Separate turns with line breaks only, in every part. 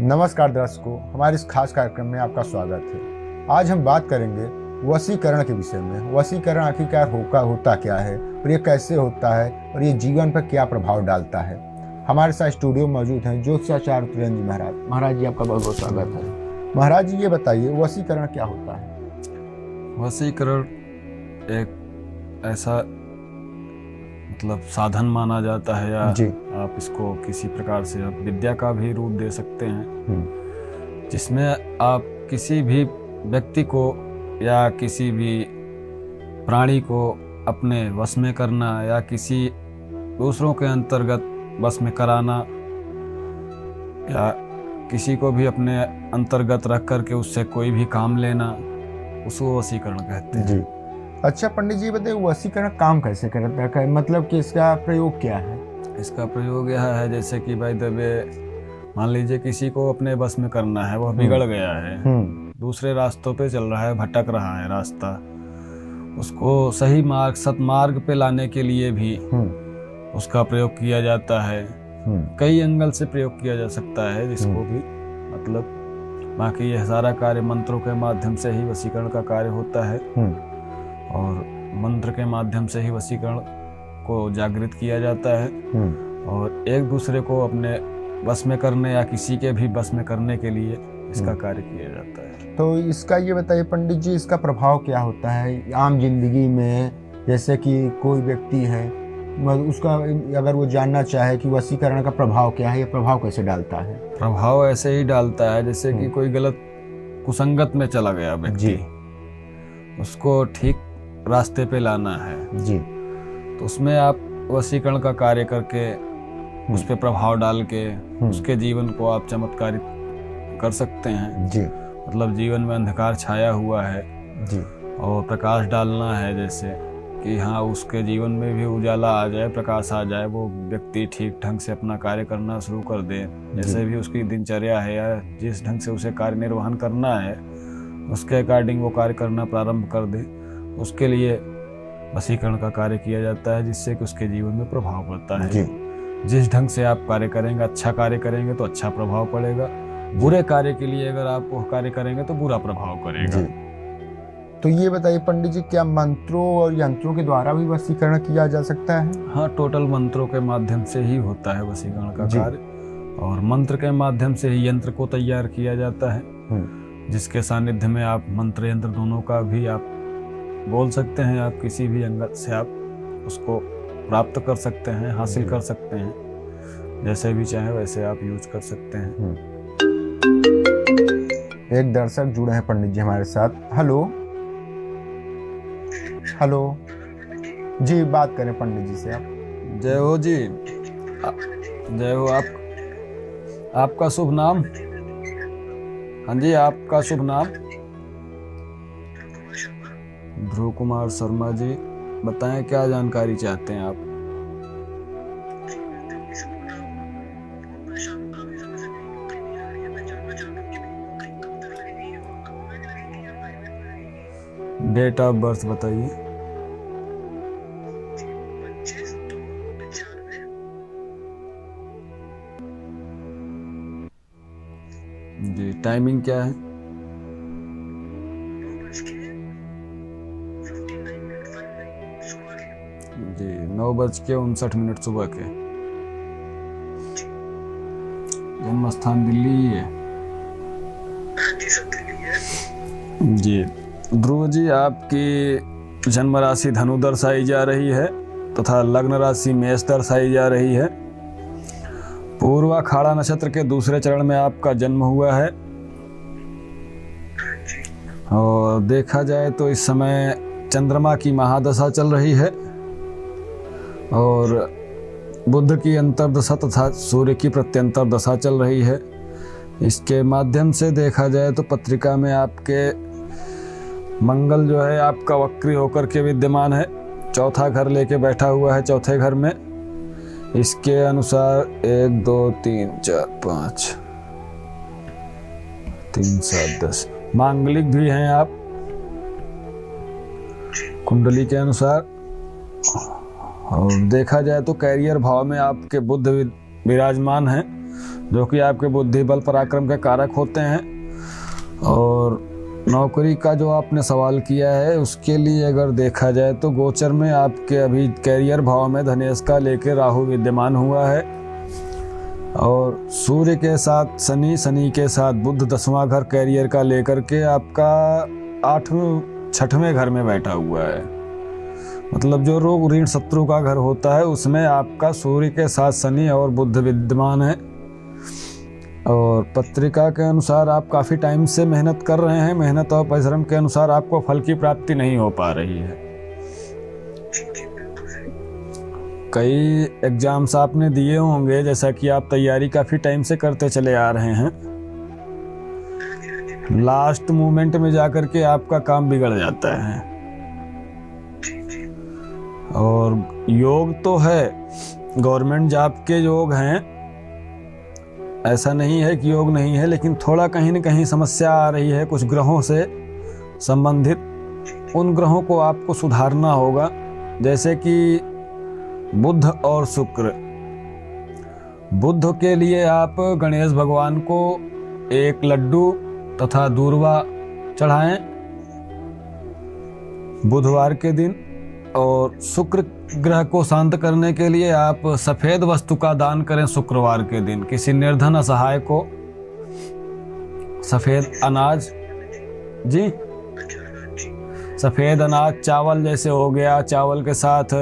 नमस्कार दर्शकों, हमारे इस खास कार्यक्रम में आपका स्वागत है। आज हम बात करेंगे वशीकरण के विषय में। वशीकरण आखिरकार होता क्या है और ये कैसे होता है और ये जीवन पर क्या प्रभाव डालता है। हमारे साथ स्टूडियो में मौजूद हैं ज्योतिषाचार्य तुरंत जी महाराज। महाराज जी, आपका बहुत बहुत स्वागत है। महाराज जी, ये बताइए वशीकरण क्या होता है।
वशीकरण एक ऐसा साधन माना जाता है, या आप इसको किसी प्रकार से आप विद्या का भी रूप दे सकते हैं, जिसमें आप किसी भी व्यक्ति को या किसी भी प्राणी को अपने वश में करना या किसी दूसरों के अंतर्गत वश में कराना या किसी को भी अपने अंतर्गत रख करके उससे कोई भी काम लेना, उसको वशीकरण कहते हैं।
जी। अच्छा पंडित जी, बताइए वशीकरण काम कैसे करता है, मतलब कि इसका प्रयोग क्या है।
इसका प्रयोग यह है, जैसे कि भाई दबे मान लीजिए किसी को अपने बस में करना है, वह बिगड़ गया है, दूसरे रास्तों पे चल रहा है, भटक रहा है रास्ता, उसको सही मार्ग सतमार्ग पे लाने के लिए भी उसका प्रयोग किया जाता है। कई एंगल से प्रयोग किया जा सकता है जिसको भी बाकी यह सारा कार्य मंत्रों के माध्यम से ही वशीकरण का कार्य होता है, और मंत्र के माध्यम से ही वशीकरण को जागृत किया जाता है और एक दूसरे को अपने बस में करने या किसी के भी बस में करने के लिए इसका कार्य किया जाता है।
तो इसका ये बताइए पंडित जी, इसका प्रभाव क्या होता है आम जिंदगी में। जैसे कि कोई व्यक्ति है, उसका अगर वो जानना चाहे कि वशीकरण का प्रभाव क्या है, ये प्रभाव कैसे डालता है।
प्रभाव ऐसे ही डालता है जैसे कि कोई गलत कुसंगत में चला गया व्यक्ति, उसको ठीक रास्ते पे लाना है जी, तो उसमें आप वशीकरण का कार्य करके उस पे प्रभाव डाल के उसके जीवन को आप चमत्कारित कर सकते हैं जी। जीवन में अंधकार छाया हुआ है जी, और प्रकाश डालना है, जैसे कि हाँ उसके जीवन में भी उजाला आ जाए, प्रकाश आ जाए, वो व्यक्ति ठीक ढंग से अपना कार्य करना शुरू कर दे। जैसे भी उसकी दिनचर्या है या जिस ढंग से उसे कार्य निर्वहन करना है उसके अकॉर्डिंग वो कार्य करना प्रारंभ कर दे, उसके लिए वशीकरण का कार्य किया जाता है, जिससे कि उसके जीवन में प्रभाव पड़ता है जी। जिस ढंग से आप कार्य करेंगे, अच्छा कार्य करेंगे तो अच्छा प्रभाव पड़ेगा, बुरे कार्य के लिए अगर आप वो कार्य करेंगे तो बुरा प्रभाव करेगा।
तो ये बताइए पंडित जी, क्या मंत्रों और यंत्रों के द्वारा भी वशीकरण किया जा सकता है।
हाँ, टोटल मंत्रों के माध्यम से ही होता है वशीकरण का कार्य, और मंत्र के माध्यम से ही यंत्र को तैयार किया जाता है, जिसके सानिध्य में आप मंत्र यंत्र दोनों का भी आप बोल सकते हैं। आप किसी भी अंगत से आप उसको प्राप्त कर सकते हैं, हासिल कर सकते हैं, जैसे भी चाहे वैसे आप यूज कर सकते हैं।
एक दर्शक जुड़े हैं पंडित जी हमारे साथ। हेलो हेलो जी, बात करें पंडित जी से आप।
जय हो जी, जय हो। आपका शुभ नाम। हाँ जी, आपका शुभ नाम। ध्रुव कुमार शर्मा जी, बताएं क्या जानकारी चाहते हैं आप। डेट ऑफ बर्थ बताइए। जी, टाइमिंग क्या है। जी, 9:59 सुबह के। जन्म स्थान दिल्ली है जी। ध्रुव जी, आपकी जन्म राशि धनु दर्शाई जा रही है तथा लग्न राशि मेष दर्शाई जा रही है। पूर्वाखाड़ा नक्षत्र के दूसरे चरण में आपका जन्म हुआ है, और देखा जाए तो इस समय चंद्रमा की महादशा चल रही है और बुध की अंतर्दशा तथा सूर्य की प्रत्यंतर दशा चल रही है। इसके माध्यम से देखा जाए तो पत्रिका में आपके मंगल जो है आपका वक्री होकर के विद्यमान है, चौथा घर लेके बैठा हुआ है चौथे घर में। इसके अनुसार 1 2 3 4 5 3 7 10 मांगलिक भी हैं आप कुंडली के अनुसार। और देखा जाए तो कैरियर भाव में आपके बुध विराजमान हैं, जो कि आपके बुद्धि बल पराक्रम के कारक होते हैं। और नौकरी का जो आपने सवाल किया है उसके लिए अगर देखा जाए तो गोचर में आपके अभी कैरियर भाव में धनेश का लेकर राहु विद्यमान हुआ है, और सूर्य के साथ शनि, शनि के साथ बुध 10वां घर कैरियर का लेकर के आपका 6वें घर में बैठा हुआ है। मतलब जो रोग ऋण शत्रु का घर होता है उसमें आपका सूर्य के साथ शनि और बुध विद्यमान है। और पत्रिका के अनुसार आप काफ़ी टाइम से मेहनत कर रहे हैं, मेहनत और परिश्रम के अनुसार आपको फल की प्राप्ति नहीं हो पा रही है। कई एग्जाम्स आपने दिए होंगे, जैसा कि आप तैयारी काफ़ी टाइम से करते चले आ रहे हैं, लास्ट मोमेंट में जाकर के आपका काम बिगड़ जाता है। और योग तो है, गवर्नमेंट जॉब के योग हैं, ऐसा नहीं है कि योग नहीं है, लेकिन थोड़ा कहीं न कहीं समस्या आ रही है कुछ ग्रहों से संबंधित। उन ग्रहों को आपको सुधारना होगा, जैसे कि बुध और शुक्र। बुध के लिए आप गणेश भगवान को एक लड्डू तथा दूर्वा चढ़ाएं बुधवार के दिन। और शुक्र ग्रह को शांत करने के लिए आप सफेद वस्तु का दान करें शुक्रवार के दिन किसी निर्धन असहाय को। सफेद अनाज, जी सफेद अनाज, चावल जैसे हो गया, चावल के साथ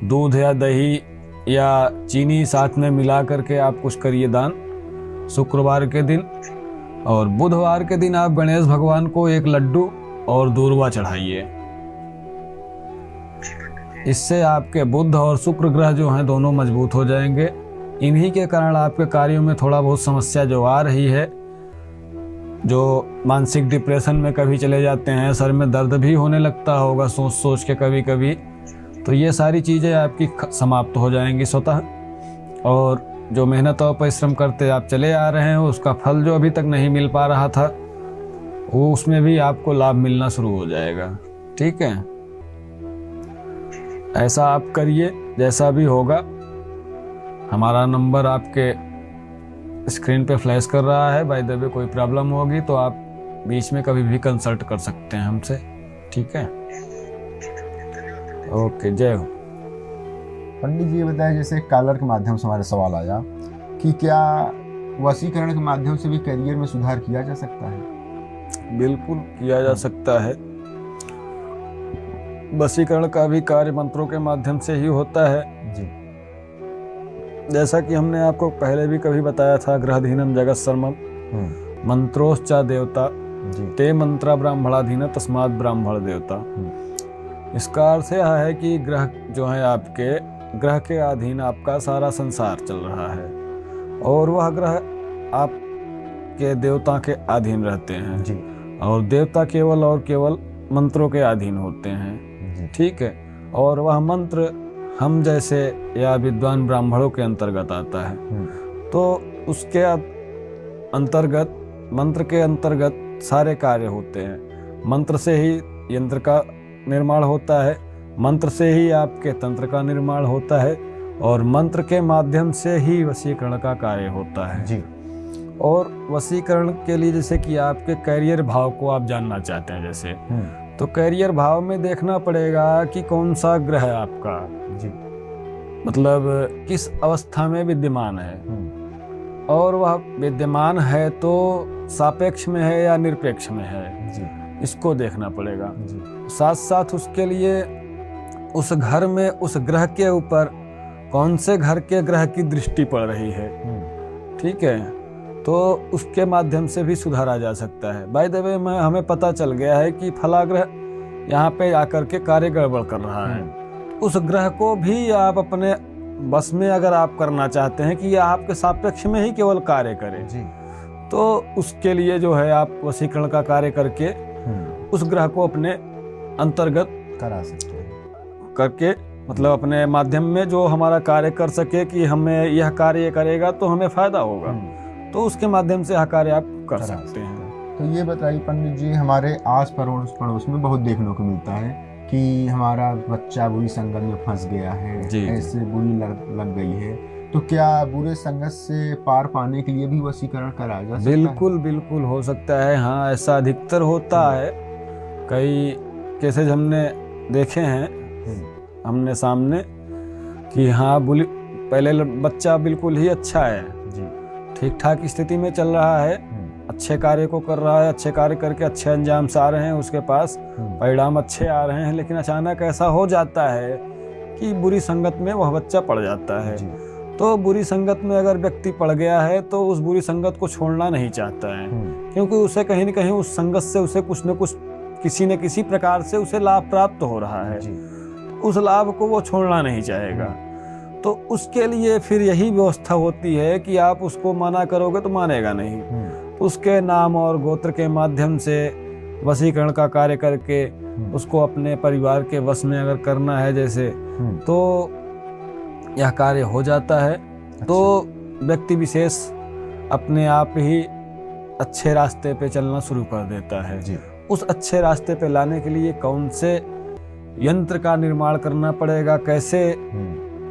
दूध या दही या चीनी साथ में मिला करके आप कुछ करिए दान शुक्रवार के दिन। और बुधवार के दिन आप गणेश भगवान को एक लड्डू और दूर्वा चढ़ाइए। इससे आपके बुध और शुक्र ग्रह जो हैं दोनों मजबूत हो जाएंगे। इन्हीं के कारण आपके कार्यों में थोड़ा बहुत समस्या जो आ रही है, जो मानसिक डिप्रेशन में कभी चले जाते हैं, सर में दर्द भी होने लगता होगा सोच सोच के कभी कभी, तो ये सारी चीज़ें आपकी समाप्त हो जाएंगी स्वतः। और जो मेहनत और परिश्रम करते आप चले आ रहे हैं उसका फल जो अभी तक नहीं मिल पा रहा था वो उसमें भी आपको लाभ मिलना शुरू हो जाएगा। ठीक है, ऐसा आप करिए। जैसा भी होगा, हमारा नंबर आपके स्क्रीन पे फ्लैश कर रहा है। बाय द वे कोई प्रॉब्लम होगी तो आप बीच में कभी भी कंसल्ट कर सकते हैं हमसे। ठीक है, ओके, जय हो।
पंडित जी ये बताया, जैसे कॉलर के माध्यम से हमारा सवाल आया कि क्या वशीकरण के माध्यम से भी करियर में सुधार किया जा सकता है?
बिल्कुल किया जा सकता है। वशीकरण का भी कार्य मंत्रों के माध्यम से ही होता है
जी।
जैसा कि हमने आपको पहले भी कभी बताया था, ग्रहधीनम जगत सर्वम मंत्रोश्चा देवता ते मंत्रा ब्राह्मणाधीन तस्मात् ब्राह्मण देवता। इसका अर्थ यह है कि ग्रह जो है आपके, ग्रह के अधीन आपका सारा संसार चल रहा है और वह ग्रह आपके देवता के अधीन रहते हैं
जी।
और देवता केवल और केवल मंत्रों के अधीन होते हैं। ठीक है, और वह मंत्र हम जैसे या विद्वान ब्राह्मणों के अंतर्गत आता है। तो उसके अंतर्गत, मंत्र के अंतर्गत सारे कार्य होते हैं। मंत्र से ही यंत्र का निर्माण होता है, मंत्र से ही आपके तंत्र का निर्माण होता है और मंत्र के माध्यम से ही वशीकरण का कार्य होता है
जी।
और वशीकरण के लिए जैसे कि आपके कैरियर भाव को आप जानना चाहते हैं, जैसे तो कैरियर भाव में देखना पड़ेगा कि कौन सा ग्रह है आपका
जी,
मतलब किस अवस्था में विद्यमान है और वह विद्यमान है तो सापेक्ष में है या निरपेक्ष में है
जी।
इसको देखना पड़ेगा
जी।
साथ साथ उसके लिए उस घर में उस ग्रह के ऊपर कौन से घर के ग्रह की दृष्टि पड़ रही है। ठीक है, तो उसके माध्यम से भी सुधारा जा सकता है। बाय द वे में हमें पता चल गया है कि फला ग्रह यहाँ पे आकर के कार्य गड़बड़ कर रहा है, उस ग्रह को भी आप अपने बस में अगर आप करना चाहते हैं कि यह आपके सापेक्ष में ही केवल कार्य करे
जी,
तो उसके लिए जो है आप वशीकरण का कार्य करके उस ग्रह को अपने अंतर्गत
करा सकते हैं
करके, मतलब अपने माध्यम में जो हमारा कार्य कर सके कि हमें यह कार्य करेगा तो हमें फायदा होगा, तो उसके माध्यम से यह कार्य आप कर सकते हैं।
तो ये बताइए पंडित जी, हमारे आस पड़ोस में बहुत देखने को मिलता है कि हमारा बच्चा बुरी संगत में फंस गया है, ऐसे बुरी लग गई है, तो क्या बुरे संगत से पार पाने के लिए भी वशीकरण कराया जा सकता है?
बिल्कुल बिल्कुल हो सकता है। हाँ, ऐसा अधिकतर होता है। कई केसेज हमने देखे हैं हमने सामने कि हाँ पहले बच्चा बिल्कुल ही अच्छा है, ठीक ठाक स्थिति में चल रहा है, अच्छे कार्य को कर रहा है, अच्छे कार्य करके अच्छे अंजाम से आ रहे हैं, उसके पास परिणाम अच्छे आ रहे हैं, लेकिन अचानक ऐसा हो जाता है कि बुरी संगत में वह बच्चा पड़ जाता है। तो बुरी संगत में अगर व्यक्ति पड़ गया है तो उस बुरी संगत को छोड़ना नहीं चाहता है, क्योंकि उसे कहीं न कहीं उस संगत से उसे कुछ न कुछ किसी न किसी प्रकार से उसे लाभ प्राप्त हो रहा है। उस लाभ को वो छोड़ना नहीं चाहेगा। तो उसके लिए फिर यही व्यवस्था होती है कि आप उसको मना करोगे तो मानेगा नहीं। उसके नाम और गोत्र के माध्यम से वशीकरण का कार्य करके उसको अपने परिवार के वश में अगर करना है जैसे, तो यह कार्य हो जाता है। तो व्यक्ति विशेष अपने आप ही अच्छे रास्ते पे चलना शुरू कर देता है। उस अच्छे रास्ते पे लाने के लिए कौन से यंत्र का निर्माण करना पड़ेगा, कैसे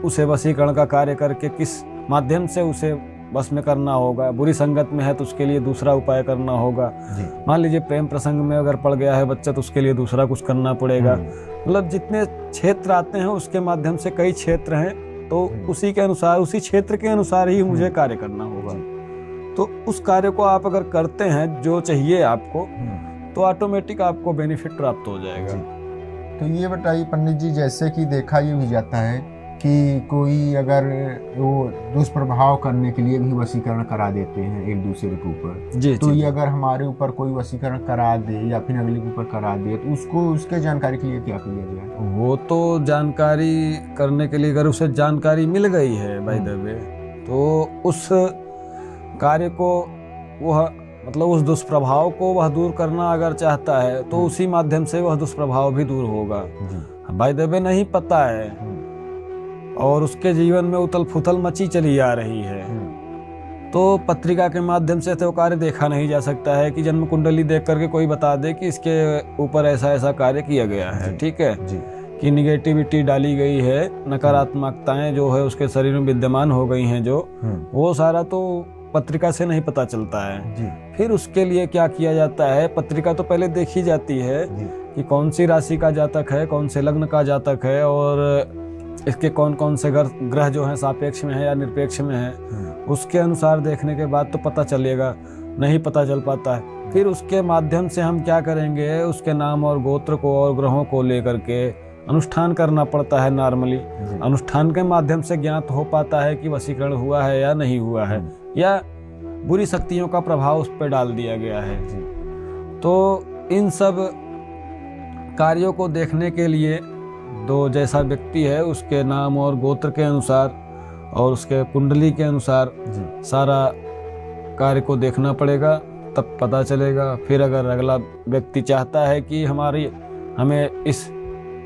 उसे वशीकरण का कार्य करके किस माध्यम से उसे बस में करना होगा। बुरी संगत में है तो उसके लिए दूसरा उपाय करना होगा। मान लीजिए प्रेम प्रसंग में अगर पड़ गया है बच्चा तो उसके लिए दूसरा कुछ करना पड़ेगा। मतलब जितने क्षेत्र आते हैं उसके माध्यम से कई क्षेत्र हैं, तो उसी के अनुसार उसी क्षेत्र के अनुसार ही मुझे कार्य करना होगा। तो उस कार्य को आप अगर करते हैं जो चाहिए आपको, तो ऑटोमेटिक आपको बेनिफिट प्राप्त हो जाएगा।
तो ये बताइए पंडित जी, जैसे कि देखा ये भी जाता है कि कोई अगर वो दुष्प्रभाव करने के लिए भी वशीकरण करा देते हैं एक दूसरे के ऊपर, तो ये अगर हमारे ऊपर कोई वशीकरण करा दे या फिर अगले के ऊपर करा दे तो उसको उसके जानकारी के लिए क्या किया जाए?
वो तो जानकारी करने के लिए अगर उसे जानकारी मिल गई है बाय द वे, तो उस कार्य को वह मतलब उस दुष्प्रभाव को वह दूर करना अगर चाहता है तो उसी माध्यम से वह दुष्प्रभाव भी दूर होगा। बाय द वे नहीं पता है और उसके जीवन में उथल फुथल मची चली आ रही है, तो पत्रिका के माध्यम से तो कार्य देखा नहीं जा सकता है कि जन्म कुंडली देख करके कोई बता दे कि इसके ऊपर ऐसा ऐसा कार्य किया गया है, ठीक है, कि निगेटिविटी डाली गई है, नकारात्मकताएं जो है उसके शरीर में विद्यमान हो गई हैं, जो वो सारा तो पत्रिका से नहीं पता चलता है। फिर उसके लिए क्या किया जाता है, पत्रिका तो पहले देखी जाती है कि कौन सी राशि का जातक है, कौन से लग्न का जातक है और इसके कौन कौन से ग्रह जो हैं सापेक्ष में है या निरपेक्ष में है। उसके अनुसार देखने के बाद तो पता चलेगा, नहीं पता चल पाता है। फिर उसके माध्यम से हम क्या करेंगे, उसके नाम और गोत्र को और ग्रहों को लेकर के अनुष्ठान करना पड़ता है। नॉर्मली अनुष्ठान के माध्यम से ज्ञात हो पाता है कि वशीकरण हुआ है या नहीं हुआ है, या बुरी शक्तियों का प्रभाव उस पर डाल दिया गया है। तो इन सब कार्यों को देखने के लिए दो जैसा व्यक्ति है उसके नाम और गोत्र के अनुसार और उसके कुंडली के अनुसार सारा कार्य को देखना पड़ेगा, तब पता चलेगा। फिर अगर अगला व्यक्ति चाहता है कि हमें इस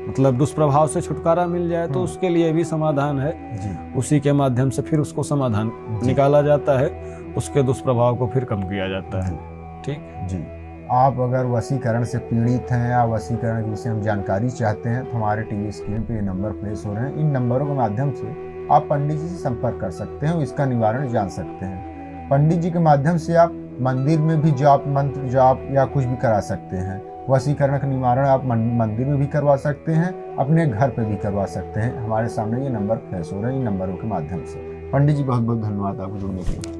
मतलब दुष्प्रभाव से छुटकारा मिल जाए तो उसके लिए भी समाधान है। उसी के माध्यम से फिर उसको समाधान निकाला जाता है, उसके दुष्प्रभाव को फिर कम किया जाता है। ठीक
जी। आप अगर वशीकरण से पीड़ित हैं या वशीकरण के विषय में जानकारी चाहते हैं तो हमारे टीवी स्क्रीन पे ये नंबर प्लेस हो रहे हैं। इन नंबरों के माध्यम से आप पंडित जी से संपर्क कर सकते हैं और इसका निवारण जान सकते हैं। पंडित जी के माध्यम से आप मंदिर में भी जाप मंत्र जाप या कुछ भी करा सकते हैं। वशीकरण का निवारण आप मंदिर में भी करवा सकते हैं, अपने घर पे भी करवा सकते हैं। हमारे सामने ये नंबर फ्लैश हो रहे हैं इन नंबरों के माध्यम से। पंडित जी बहुत बहुत धन्यवाद आपको जुड़ने के लिए।